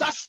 10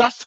10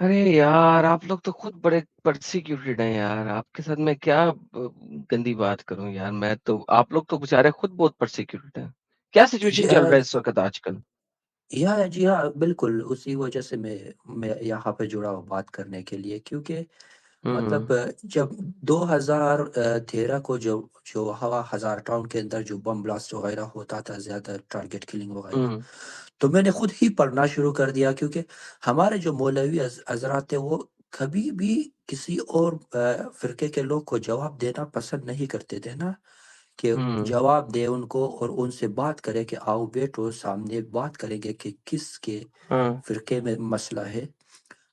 ارے یار آپ لوگ تو خود بڑے پرسیکیوٹیڈ ہیں یار، آپ کے ساتھ میں کیا گندی بات کروں یار، میں تو آپ لوگ تو بےچارے خود بہت پرسیکیوٹیڈ ہیں. کیا سچویشن چل رہا ہے اس وقت آج کل؟ جی ہاں بالکل اسی وجہ سے میں یہاں پہ جڑا ہوں بات کرنے کے لیے، کیونکہ مطلب جب 2013 کو جو ہوا ہزار ٹاؤن کے اندر جو بم بلاسٹ وغیرہ ہوتا تھا، زیادہ ٹارگٹ کلنگ وغیرہ، تو میں نے خود ہی پڑھنا شروع کر دیا، کیونکہ ہمارے جو مولوی حضرات تھے وہ کبھی بھی کسی اور فرقے کے لوگ کو جواب دینا پسند نہیں کرتے تھے نا، کہ جواب دے ان کو اور ان سے بات کرے کہ آؤ بیٹو سامنے بات کریں گے کہ کس کے فرقے میں مسئلہ ہے.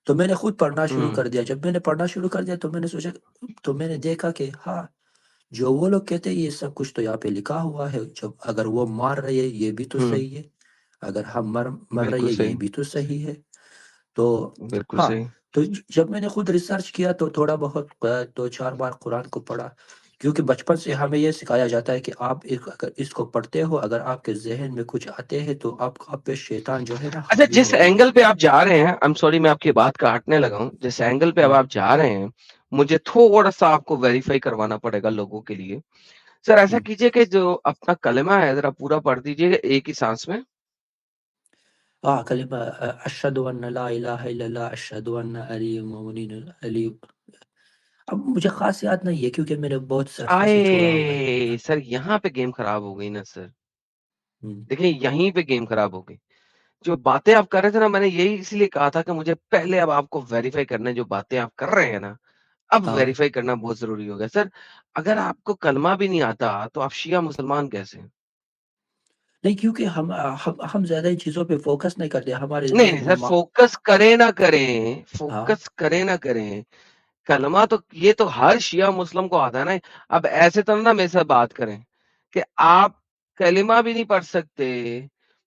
تو میں نے خود پڑھنا شروع کر دیا. جب میں نے پڑھنا شروع کر دیا تو میں نے سوچا، تو میں نے دیکھا کہ ہاں جو وہ لوگ کہتے ہیں یہ سب کچھ تو یہاں پہ لکھا ہوا ہے، جب اگر وہ مار رہے ہیں یہ بھی تو صحیح ہے، اگر ہم مر رہے بالکل ہیں یہ صحیح، بھی تو صحیح ہے. تو بالکل ہاں، صحیح. تو جب میں نے خود ریسرچ کیا تو تھوڑا بہت 2-4 بار قرآن کو پڑھا، کیونکہ بچپن سے ہمیں یہ سکھایا جاتا ہے کہ آپ اگر اس کو پڑھتے ہو، اگر آپ کے ذہن میں کچھ آتے ہیں تو آپ پہ شیطان جو ہے نا اچھا، حاوی جس ہوتا ہے. اینگل پہ آپ جا رہے ہیں، I'm sorry میں آپ کی بات کاٹنے لگا ہوں، جس اینگل پہ اب آپ جا رہے ہیں مجھے تھوڑا سا آپ کو ویریفائی کروانا پڑے گا لوگوں کے لیے. سر ایسا کیجئے کہ جو اپنا کلمہ ہے ذرا پورا پڑھ دیجئے گا ایک ہی سانس میں. کلمہ اشہد ان لا الہ الا اللہ اشہد ان علی مومنین علی. اب مجھے خاص یاد نہیں ہے کیونکہ میں نے بہت عرصے سے چھوڑا ہوا ہے. آئے سر یہاں پہ گیم خراب ہو گئی نا سر، ہم، دیکھیں یہیں پہ گیم خراب ہو گئی. جو باتیں آپ کر رہے تھے نا، میں نے یہی اس لیے کہا تھا کہ مجھے پہلے اب آپ کو ویریفائی کرنا ہے جو باتیں آپ کر رہے ہیں نا، اب ہاں ویریفائی کرنا بہت ضروری ہوگا. سر اگر آپ کو کلمہ بھی نہیں آتا تو آپ شیعہ مسلمان کیسے ہیں؟ نہیں، کیونکہ ہم زیادہ ان چیزوں پہ فوکس نہیں کرتے. ہمارے نہیں سر، فوکس کریں نہ کریں، ہاں فوکس کریں نہ کریں، کلمہ تو یہ تو ہر شیعہ مسلم کو آتا ہے نا. اب ایسے تو نہ میرے ساتھ بات کریں کہ آپ کلمہ بھی نہیں پڑھ سکتے.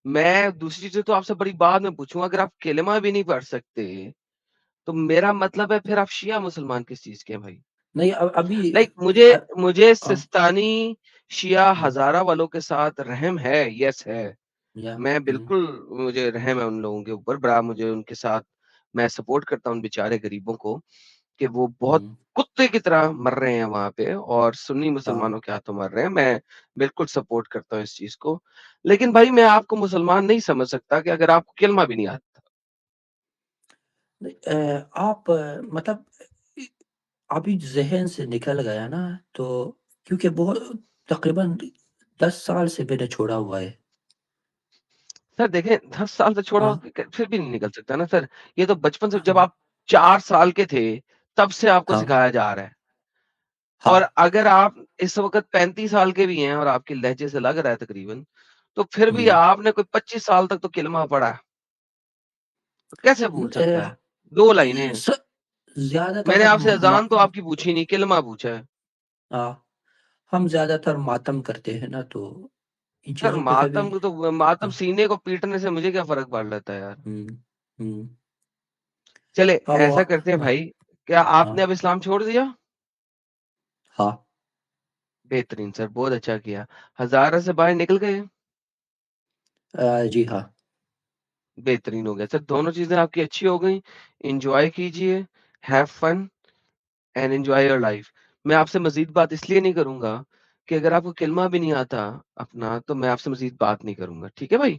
میں دوسری چیز تو آپ سے بڑی بات میں پوچھوں، اگر آپ کلمہ بھی نہیں پڑھ سکتے تو میرا مطلب ہے پھر آپ شیعہ مسلمان کس چیز کے ہیں بھائی؟ نہیں ابھی لائک مجھے سستانی شیعہ ہزارہ والوں کے ساتھ رحم ہے، یس ہے. میں بالکل مجھے رحم ہے ان لوگوں کے اوپر، بڑا مجھے ان کے ساتھ میں سپورٹ کرتا ہوں ان بیچارے غریبوں کو کہ وہ بہت کتے کی طرح مر رہے ہیں وہاں پہ اور سنی مسلمانوں کے ہاتھوں مر رہے ہیں. میں بالکل سپورٹ کرتا ہوں اس چیز کو، لیکن بھائی میں آپ کو مسلمان نہیں سمجھ سکتا کہ اگر آپ کو کلمہ بھی نہیں آتا. آپ مطلب ابھی ذہن سے نکل گیا نا، تو کیونکہ بہت تقریباً 10 سال سے میں نے چھوڑا ہوا ہے. سر دیکھیں 10 سال سے چھوڑا ہاں پھر بھی نہیں نکل سکتا نا سر. یہ تو بچپن سے، ہاں جب آپ 4 سال کے تھے تب سے آپ کو ہاں سکھایا جا رہا ہے. ہاں اور اگر آپ اس وقت 35 سال کے بھی ہیں اور آپ کے لہجے سے لگ رہا ہے تقریباً، تو پھر بھی ہم، آپ نے کوئی 25 سال تک تو کلمہ پڑھا ہے، تو کیسے بھول سکتا ہے؟ 2 لائنیں ہیں. زیادہ میں نے تر آپ سے اذان تو آپ کی پوچھی نہیں، کلمہ پوچھا ہے. ہم زیادہ تر ماتم کرتے ہیں نا، تو ان سر چیزوں پہ کبھی ماتم کو تو ماتم ہاں سینے کو پیٹنے سے مجھے کیا فرق پڑ لیتا ہے یار. ہم، ہم، چلے ہاں وہ ایسا کرتے ہیں ہاں بھائی، کیا آپ ہاں نے اب اسلام چھوڑ دیا؟ ہاں بہترین سر، بہت اچھا کیا. ہزارہ سے باہر نکل گئے؟ جی ہاں. بہترین ہو گیا سر، دونوں چیزیں آپ کی اچھی ہو گئیں. انجوائے کیجئے، have fun and enjoy your life. میں آپ سے مزید بات اس لیے نہیں کروں گا کہ اگر آپ کو کلمہ بھی نہیں آتا اپنا تو میں آپ سے مزید بات نہیں کروں گا، ٹھیک ہے بھائی؟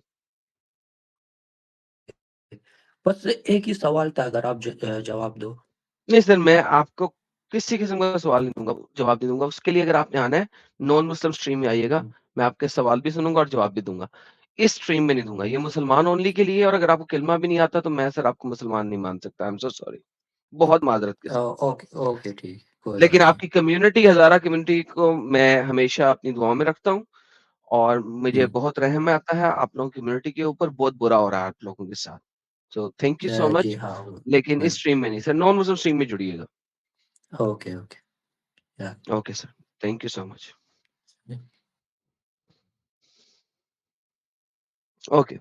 بس ایک ہی سوال تھا، اگر آپ جواب دو. نہیں سر، میں آپ کو کسی قسم کا سوال نہیں دوں گا، جواب نہیں دوں گا. اس کے لیے اگر آپ نے آنا ہے نان مسلم اسٹریم میں آئیے گا، ہم، میں آپ کے سوال بھی سنوں گا اور جواب بھی دوں گا. اس اسٹریم میں نہیں دوں گا، یہ مسلمان اونلی کے لیے. اور اگر آپ کو کلمہ بھی نہیں آتا تو میں سر آپ کو مسلمان نہیں مان سکتا. I'm so sorry، بہت معذرت کے ساتھ. اوکے اوکے ٹھیک، کوئی لیکن بات آپ نہیں. کی کمیونٹی، ہزارہ کمیونٹی کو میں ہمیشہ اپنی دعاؤں میں رکھتا ہوں اور مجھے ہم، بہت رحم آتا ہے آپ لوگوں کی کمیونٹی کے اوپر. بہت برا ہو رہا ہے آپ لوگوں کے ساتھ، سو تھینک یو سو جی مچ. ہاں لیکن اس اسٹریم میں نہیں سر، نان مسلم اسٹریم میں جڑیے گا. Okay okay. Okay sir, thank you so much. Okay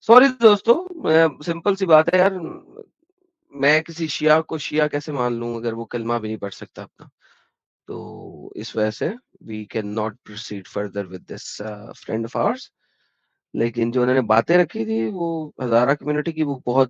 sorry دوستو، سمپل سی بات ہے یار، میں کسی شیعہ کو شیعہ کیسے مان لوں اگر وہ کلمہ بھی نہیں پڑھ سکتا اپنا. تو اس وجہ سے we can not proceed further with this friend of ours. لیکن جو انہوں نے باتیں رکھی تھی وہ ہزارہ کمیونٹی کی، وہ بہت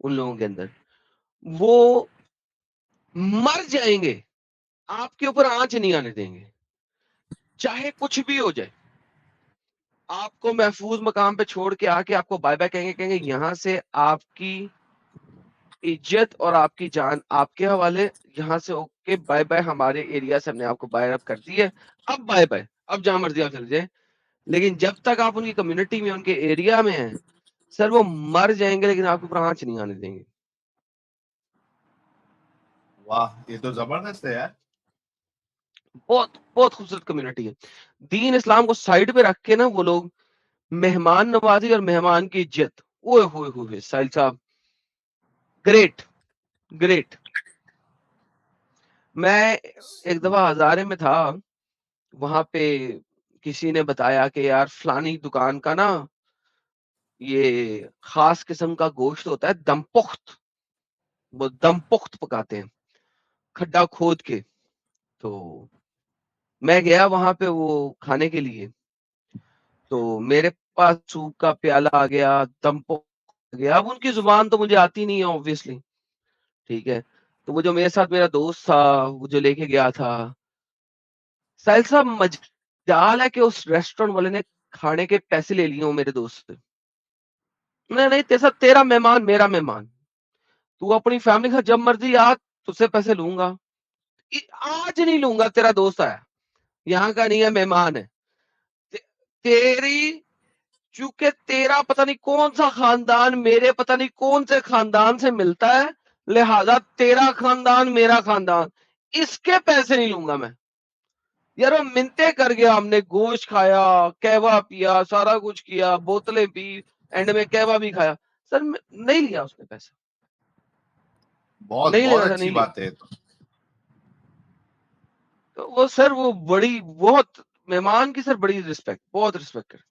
ان لوگوں کے اندر، وہ مر جائیں گے، آپ کے اوپر آنچ نہیں آنے دیں گے، چاہے کچھ بھی ہو جائے، آپ کو محفوظ مقام پہ چھوڑ کے آ کے آپ کو بائے بائے کہیں گے یہاں سے آپ کی عزت اور آپ کی جان آپ کے حوالے، یہاں سے اوکے بائے بائے، ہمارے ایریا سے ہم نے آپ کو باہر اپ کر دی ہے، اب بائے بائے، اب جہاں مرضی آپ چل جائیں. لیکن جب تک آپ ان کی کمیونٹی میں، ان کے ایریا میں ہیں سر، وہ مر جائیں گے لیکن آپ کے اوپر آنچ نہیں آنے دیں گے. واہ، یہ تو زبردست ہے یار. بہت بہت خوبصورت کمیونٹی ہے. دین اسلام کو سائڈ پہ رکھ کے نا وہ لوگ مہمان نوازی اور مہمان کی عزت، اوئے ہوئے ہوئے ساحل صاحب، گریٹ گریٹ. میں ایک دفعہ ہزارے میں تھا، وہاں پہ کسی نے بتایا کہ یار فلانی دکان کا نا یہ خاص قسم کا گوشت ہوتا ہے دم پخت، وہ دم پخت پکاتے ہیں کھڈا کھود کے. تو میں گیا وہاں پہ وہ کھانے کے لیے، تو میرے پاس سوپ کا پیالہ آ گیا، دم پخت آ گیا. اب ان کی زبان تو مجھے آتی نہیں ہے obviously، ٹھیک ہے. تو وہ جو میرے ساتھ میرا دوست تھا، وہ جو لے کے گیا تھا، ساحل صاحب مجال ہے کہ اس ریسٹورینٹ والے نے کھانے کے پیسے لے لیے ہوں میرے دوست سے. نہیں تیسا تیرا مہمان میرا مہمان، تو اپنی فیملی کا جب مرضی آ، تجھ سے پیسے لوں گا، آج نہیں لوں گا، تیرا دوست آیا یہاں کا نہیں ہے، مہمان ہے. تیری چونکہ تیرا پتہ نہیں کون سا خاندان میرے پتہ نہیں کون سے خاندان سے ملتا ہے، لہذا تیرا خاندان میرا خاندان، اس کے پیسے نہیں لوں گا میں. یار وہ منتے کر گیا، ہم نے گوشت کھایا، کہوا پیا، سارا کچھ کیا، بوتلیں پی، اینڈ میں کہوا بھی کھایا. سر نہیں لیا اس نے پیسہ، بہت نہیں بہت لینا تھا، اچھی نہیں لیا. بات ہے. تو وہ سر وہ بڑی بہت مہمان کی سر بڑی رسپیکٹ، بہت رسپیکٹ کرتے.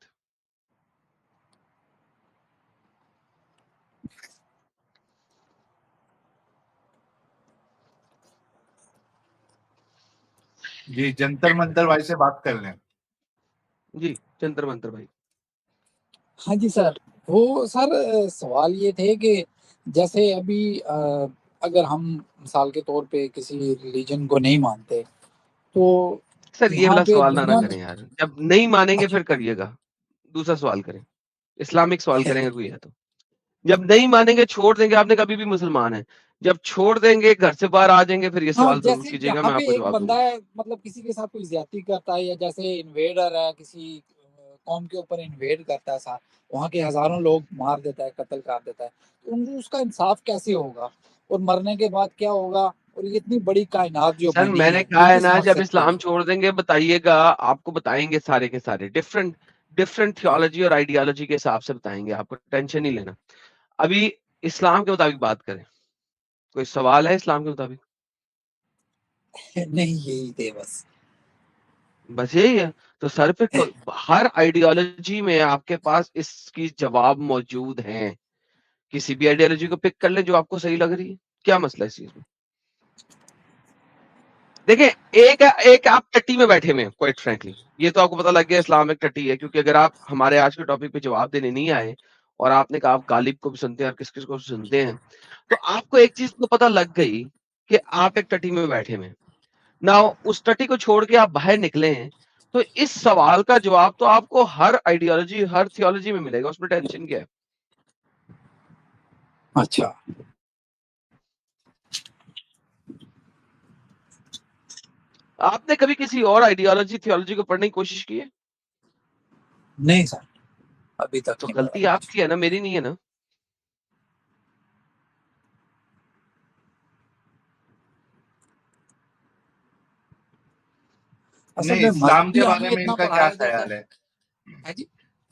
جی جنتر منتر بھائی سے بات کر لیں. جی جنتر منتر بھائی. ہاں جی سر، وہ سر سوال یہ تھے کہ جیسے ابھی اگر ہم مثال کے طور پہ کسی ریلیجن کو نہیں مانتے تو سر یہ یہاں والا پہ سوال نہ دنیا کریں یار، جب نہیں مانیں گے پھر کریے گا. دوسرا سوال کریں، اسلامک سوال کریں اگر کوئی ہے تو. جب نہیں مانیں گے چھوڑ دیں گے، آپ نے کبھی بھی مسلمان ہیں، جب چھوڑ دیں گے گھر سے باہر آ جائیں گے پھر یہ ہاں سوال ضرور جیسے کیجیے گا، یہاں میں پہ آپ کو ایک جواب دوں بندہ گا. ہے مطلب کسی کے ساتھ کوئی زیادتی کرتا ہے، یا جیسے انویڈر ہے کسی قوم کے اوپر انویڈ کرتا ہے ساتھ، وہاں کے ہزاروں لوگ مار دیتا ہے، قتل کر دیتا ہے، تو اس کا انصاف کیسے ہوگا اور مرنے کے بعد کیا ہوگا؟ اور یہ اتنی بڑی کائنات جو سر میں بنی نے ہے کہا یہ ہے کس نا، جب مقصد کے اسلام لیے؟ چھوڑ دیں گے بتائیے گا، آپ کو بتائیں گے سارے کے سارے ڈفرنٹ تھیولوجی اور آئیڈیالوجی کے حساب سے بتائیں گے، آپ کو ٹینشن نہیں لینا. ابھی اسلام کے مطابق بات کریں. کوئی سوال ہے اسلام کے مطابق؟ نہیں یہی تھے بس یہی ہے. تو سر پہ ہر آئیڈیالوجی میں آپ کے پاس اس کی جواب موجود ہیں. کسی بھی آئیڈیالوجی کو پک کر لیں جو آپ کو صحیح لگ رہی ہے، کیا مسئلہ ہے اس چیز میں؟ دیکھیں ایک آپ ٹٹی میں بیٹھے ہوئے ہیں، کوائٹ فرینکلی یہ تو آپ کو پتہ لگ گیا اسلام ایک ٹٹی ہے، کیونکہ اگر آپ ہمارے آج کے ٹاپک پہ جواب دینے نہیں آئے اور آپ نے کہا آپ غالب کو بھی سنتے ہیں اور کس کس کو سنتے ہیں، تو آپ کو ایک چیز تو پتہ لگ گئی کہ آپ ایک ٹٹی میں بیٹھے ہوئے ہیں. نہ اس ٹٹی کو چھوڑ کے آپ باہر نکلے ہیں، تو اس سوال کا جواب تو آپ کو ہر آئیڈیالوجی ہر تھیولوجی میں ملے گا، اس میں ٹینشن کیا ہے؟ اچھا آپ نے کبھی کسی اور آئیڈیالوجی تھیولوجی کو پڑھنے کی کوشش کی ہے؟ نہیں سر، ابھی تک تو نہیں غلطی پڑا. آپ کی ہے نا، میری نہیں ہے نا. اصل نہیں میں اسلام کے مذہبی ہمیں بارے میں اتنا ان کا کیا پڑھایا جاتا خیال ہے؟ ہے جی.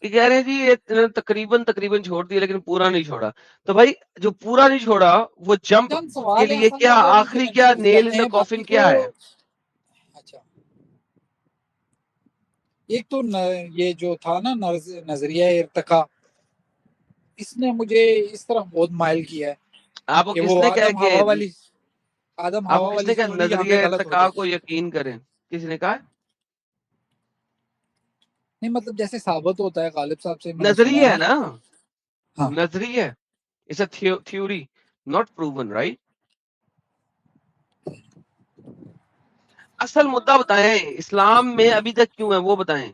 یہ کہہ رہے ہیں جی یہ تقریباً چھوڑ دیا لیکن پورا نہیں چھوڑا. تو بھائی جو پورا نہیں چھوڑا وہ جمپ چند کے سوال ہیں لیے اصل میں کیا جو مجھے آخری کیا کنفیوز نیل کرتے ان دا ہیں، باقی کافن تو کیا ہے؟ اچھا ایک تو یہ جو تھا نا نظریہ ارتقا، اس نے مجھے اس طرف بہت مائل کیا ہے آپ کو کہ کس وہ نے کہا کہ آدم آپ کو ہوا کس والی نے کہا اسٹوری یہاں پہ نظریہ غلط ہو ارتقاء جائے کو گی. یقین کریں؟ کسی نے کہا؟ نہیں مطلب جیسے ثابت ہوتا ہے غالب صاحب سے میں نے سنا نظریہ ہے ہے. نا، ہاں نظریہ. It's a theory, not proven, right? اصل مدعا بتائیں اسلام میں ابھی تک کیوں ہے وہ بتائیں.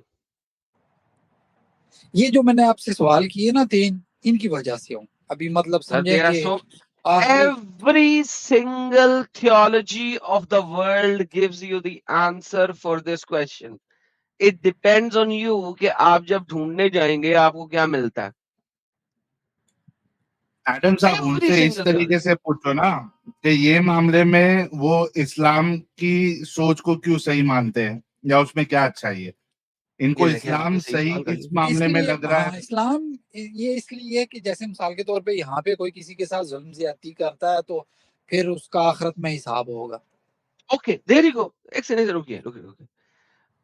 یہ جو میں نے آپ سے سوال کیے نا 3 ان کی وجہ سے ہوں ابھی مطلب سمجھیں There are کہ so آخری every single theology of the world gives you the answer for this question. It depends on you کہ آپ جب ڈھونڈنے جائیں گے آپ کو کیا ملتا ہے. ایڈم صاحب ان Every سے اس single طریقے theology. سے پوچھو نا کہ یہ معاملے میں وہ اسلام کی سوچ کو کیوں صحیح مانتے ہیں یا اس میں کیا اچھائی ہے. ان کو یہ دیکھیں آپ اسلام نے صحیح صحیح سوال کر اس لیا. معاملے اس میں لیے لگ رہا ہاں ہے. اسلام یہ اس لیے کہ جیسے مثال کے طور پہ یہاں پہ کوئی کسی کے ساتھ ظلم زیادتی کرتا ہے تو پھر اس کا آخرت میں حساب ہوگا. Okay there you go. ایک سیکنڈ رکیے.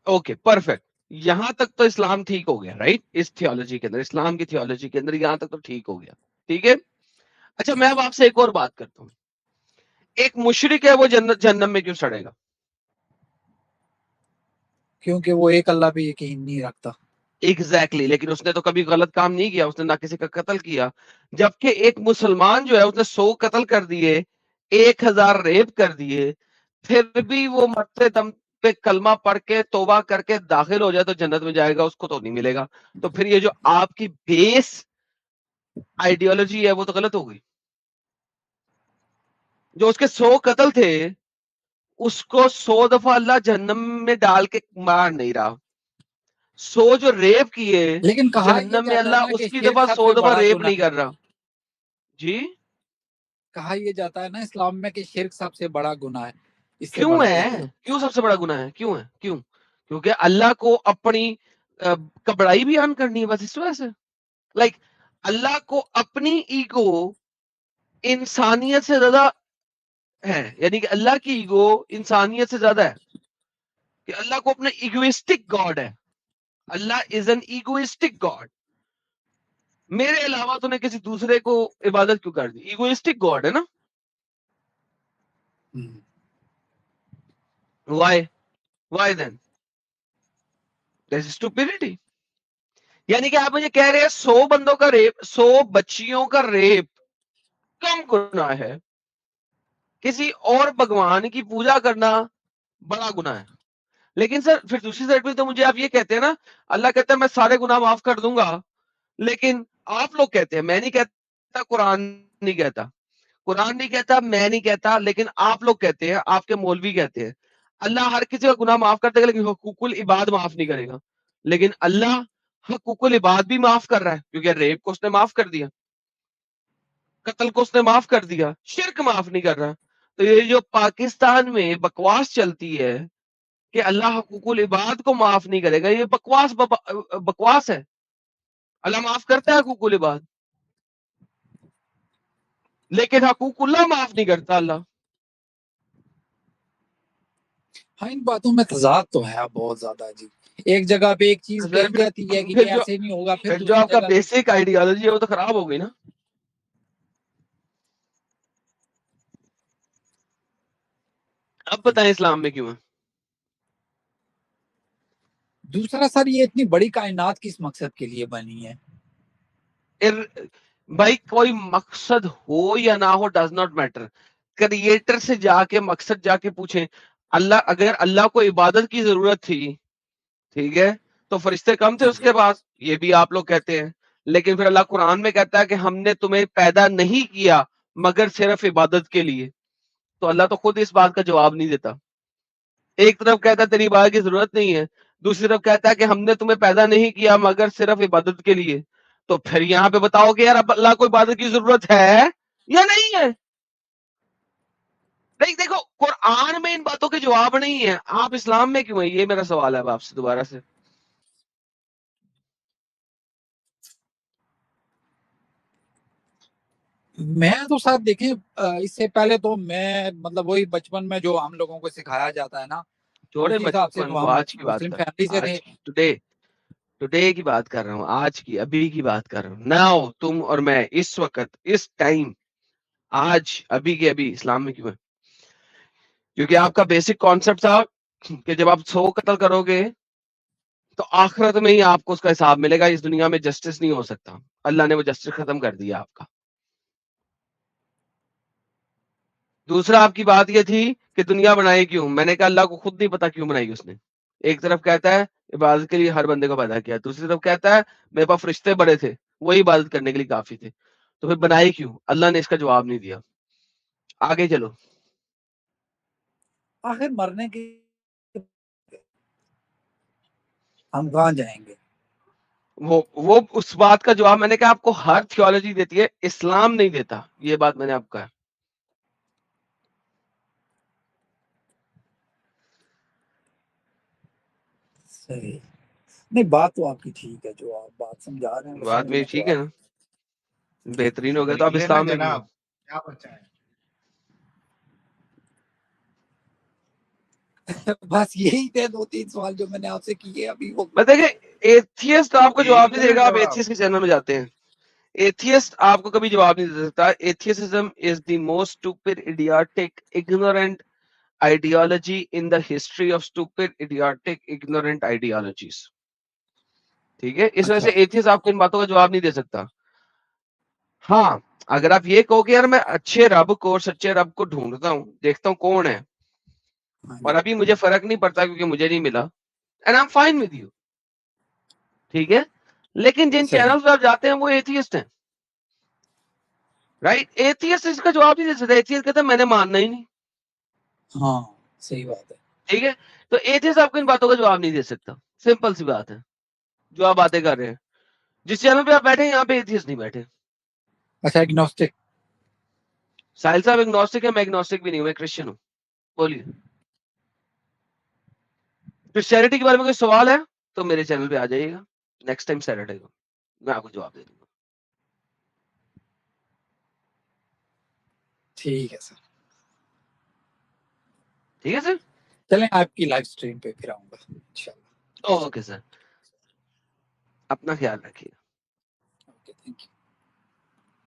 Okay perfect. یہاں تک تو اسلام ٹھیک ہو گیا رائٹ. اس تھیولوجی کے اندر اسلام کی تھیولوجی کے اندر یہاں تک تو ٹھیک ہو گیا. ٹھیک ہے. اچھا میں اب آپ سے ایک اور بات کرتا ہوں. ایک مشرک ہے وہ جنت جہنم میں کیوں سڑے گا؟ کیونکہ وہ ایک اللہ پہ یقین نہیں رکھتا. ایگزیکٹلی. لیکن اس نے تو کبھی غلط کام نہیں کیا. اس نے نہ کسی کا قتل کیا. جبکہ ایک مسلمان جو ہے اس نے 100 قتل کر دیے 1000 ریپ کر دیے پھر بھی وہ مرتے دم پہ کلمہ پڑھ کے توبہ کر کے داخل ہو جائے تو جنت میں جائے گا. اس کو تو نہیں ملے گا. تو پھر یہ جو آپ کی بیس آئیڈیالوجی ہے وہ تو غلط ہو گئی. جو اس کے 100 قتل تھے اس کو 100 دفعہ اللہ جہنم میں ڈال کے مار نہیں رہا. 100 جو ریپ کیے لیکن کہا یہ جہنم میں جاتا ہے اللہ نا اس کہ کی شرک دفعہ سب 100 سے دفعہ بڑا ریپ گناہ نہیں کر رہا. جی کہا یہ جاتا ہے نا اسلام میں کہ شرک سب سے بڑا گناہ ہے. اس سے کیوں بڑھ ہے؟ کے کیوں سب سے بڑا گناہ ہے؟ کیوں ہے؟ کیوں؟ کیونکہ اللہ کو اپنی کبڑائی بیان کرنی ہے بس اس وجہ سے. لائک اللہ کو اپنی ایگو انسانیت سے زیادہ ہے. یعنی کہ اللہ کی ایگو انسانیت سے زیادہ ہے. کہ اللہ کو اپنا ایگوئسٹک گاڈ ہے. اللہ از این ایگوئسٹک گاڈ. میرے علاوہ تو نے کسی دوسرے کو عبادت کیوں کر دی؟ ایگوئسٹک گاڈ ہے نا. وائی دین اسٹوپڈیٹی. یعنی کہ آپ مجھے کہہ رہے ہیں 100 بندوں کا ریپ 100 بچیوں کا ریپ کم گناہ ہے. کسی اور بھگوان کی پوجا کرنا بڑا گناہ ہے. لیکن سر پھر دوسری سائڈ پہ تو مجھے آپ یہ کہتے ہیں نا اللہ کہتا ہے میں سارے گناہ معاف کر دوں گا. لیکن آپ لوگ کہتے ہیں میں نہیں کہتا قرآن نہیں کہتا قرآن نہیں کہتا میں نہیں کہتا لیکن آپ لوگ کہتے ہیں آپ کے مولوی کہتے ہیں اللہ ہر کسی کا گناہ معاف کر دے گا لیکن حقوق العباد معاف نہیں کرے گا. لیکن اللہ حقوق العباد بھی معاف کر رہا ہے کیونکہ ریپ کو اس نے معاف کر دیا قتل کو اس نے معاف کر دیا شرک معاف نہیں کر رہا. تو یہ جو پاکستان میں بکواس چلتی ہے کہ اللہ حقوق العباد کو معاف نہیں کرے گا یہ بکواس ہے. اللہ معاف کرتا ہے حقوق العباد لیکن حقوق اللہ معاف نہیں کرتا. اللہ ہاں ان باتوں میں تضاد تو ہے بہت زیادہ جی. ایک جگہ پہ ایک چیز کہی جاتی ہے کہ پھر یہ ایسے نہیں ہوگا پھر جو دوسری آپ کا جگہ بیسک آئیڈیالوجی ہے وہ تو خراب ہو گئی نا. اب بتائیں اسلام میں کیوں ہے؟ دوسرا سر یہ اتنی بڑی کائنات کس مقصد کے لیے بنی ہے؟ بھائی کوئی مقصد ہو یا نہ ہو ڈز ناٹ میٹر. کریٹر سے جا کے مقصد جا کے پوچھیں. اللہ اگر اللہ کو عبادت کی ضرورت تھی ٹھیک ہے تو فرشتے کم تھے ہاں اس جی. کے پاس. یہ بھی آپ لوگ کہتے ہیں. لیکن پھر اللہ قرآن میں کہتا ہے کہ ہم نے تمہیں پیدا نہیں کیا مگر صرف عبادت کے لیے. تو اللہ تو خود اس بات کا جواب نہیں دیتا. ایک طرف کہتا ہے تیری عبادت کی ضرورت نہیں ہے دوسری طرف کہتا ہے کہ ہم نے تمہیں پیدا نہیں کیا مگر صرف عبادت کے لیے. تو پھر یہاں پہ بتاؤ کہ یار اب اللہ کو عبادت کی ضرورت ہے یا نہیں ہے؟ نہیں دیکھو قرآن میں ان باتوں کے جواب نہیں ہے. آپ اسلام میں کیوں ہیں یہ میرا سوال ہے اب آپ سے دوبارہ سے. میں تو سر دیکھیں اس سے پہلے تو میں مطلب وہی بچپن میں جو ہم لوگوں کو سکھایا جاتا ہے نا چھوڑے اسی حساب سے بچپن تو کو ہم آج کی بات مسلم کر فیملی سے رہے. آج ٹوڈے کی بات کر رہا ہوں. آج کی ابھی کی بات کر رہا ہوں. ناؤ تم اور میں اس وقت اس ٹائم آج ابھی کے ابھی اسلام میں کیوں ہے؟ کیونکہ آپ کا بیسک کانسیپٹ تھا کہ جب آپ 100 قتل کرو گے تو آخرت میں ہی آپ کو اس کا حساب ملے گا. اس دنیا میں جسٹس نہیں ہو سکتا. اللہ نے وہ جسٹس ختم کر دیا آپ کا. دوسرا آپ کی بات یہ تھی کہ دنیا بنائی کیوں؟ میں نے کہا اللہ کو خود نہیں پتا کیوں بنائی اس نے. ایک طرف کہتا ہے عبادت کے لیے ہر بندے کو پیدا کیا، دوسری طرف کہتا ہے میرے پاس فرشتے بڑے تھے وہی عبادت کرنے کے لیے کافی تھے. تو پھر بنائی کیوں؟ اللہ نے اس کا جواب نہیں دیا. آگے چلو. آخر مرنے کی ہم کہاں جائیں گے؟ وہ اس بات کا جواب میں نے کہا آپ کو ہر تھیولوجی دیتی ہے، اسلام نہیں دیتا. یہ بات میں نے آپ کو کہا. صحیح نہیں، بات تو آپ کی ٹھیک ہے، جو آپ بات سمجھا رہے ہیں وہ بات میری سمجھنے کے ٹھیک ہے بعد نا؟ بہترین ہو گیا. تو آپ کہیے نا اسلام میں کیوں؟ جناب، کیا بچا ہے؟ بس یہی تھے 2-3 سوال جو میں نے آپ سے کیے ابھی. وہ میں دیکھیں ایتھیسٹ آپ کو جواب یہی نہیں ہے دے نا گا. آپ جواب. ایتھیسٹ کے چینل میں جاتے ہیں، ایتھیسٹ آپ کو کبھی جواب نہیں دے سکتا. Atheism is the most stupid idiotic ignorant ideology in the history of stupid idiotic ignorant ideologies. ٹھیک ہے، اس وجہ سے اچھا ایتھیسٹ آپ کو ان باتوں کا جواب نہیں دے سکتا. ہاں اگر آپ یہ کہو کہ یار میں اچھے رب کو اور سچے رب کو ڈھونڈتا ہوں، دیکھتا ہوں کون ہے، ہاں اور جی ابھی مجھے فرق نہیں پڑتا کیونکہ مجھے نہیں ملا، and I am fine with you. ٹھیک ہے، لیکن جن صحیح. چینل پہ آپ جاتے ہیں وہ ایتھیسٹ ہیں، رائٹ؟ ایتھیسٹ اس کا جواب نہیں دے سکتا. ایتھیسٹ کہتا ہے میں نے ماننا ہی نہیں. ہاں صحیح بات ہے. ٹھیک ہے، تو ایتھیسٹ آپ کو ان باتوں کا جواب نہیں دے سکتا. سمپل سی بات ہے جو آپ باتیں کر رہے ہیں. جس چینل پہ آپ بیٹھے ہیں یہاں پہ ایتھیسٹ نہیں بیٹھے. اچھا ایگنوسٹک. ساحل صاحب ایگنوسٹک ہے، میں ایگنوسٹک بھی نہیں ہوں، میں کرسچن ہوں. بولیے. کرسچینٹی کے بارے میں کوئی سوال ہے تو میرے چینل پہ آ جائیے گا نیکسٹ ٹائم سیٹرڈے کو، میں آپ کو جواب دے دوں گا. ٹھیک ہے سر. ٹھیک ہے سر. چلیں آپ کی لائف سٹریم پہ پھر آؤں گا انشاءاللہ. اوکے سر، اپنا خیال رکھیے. Okay thank you.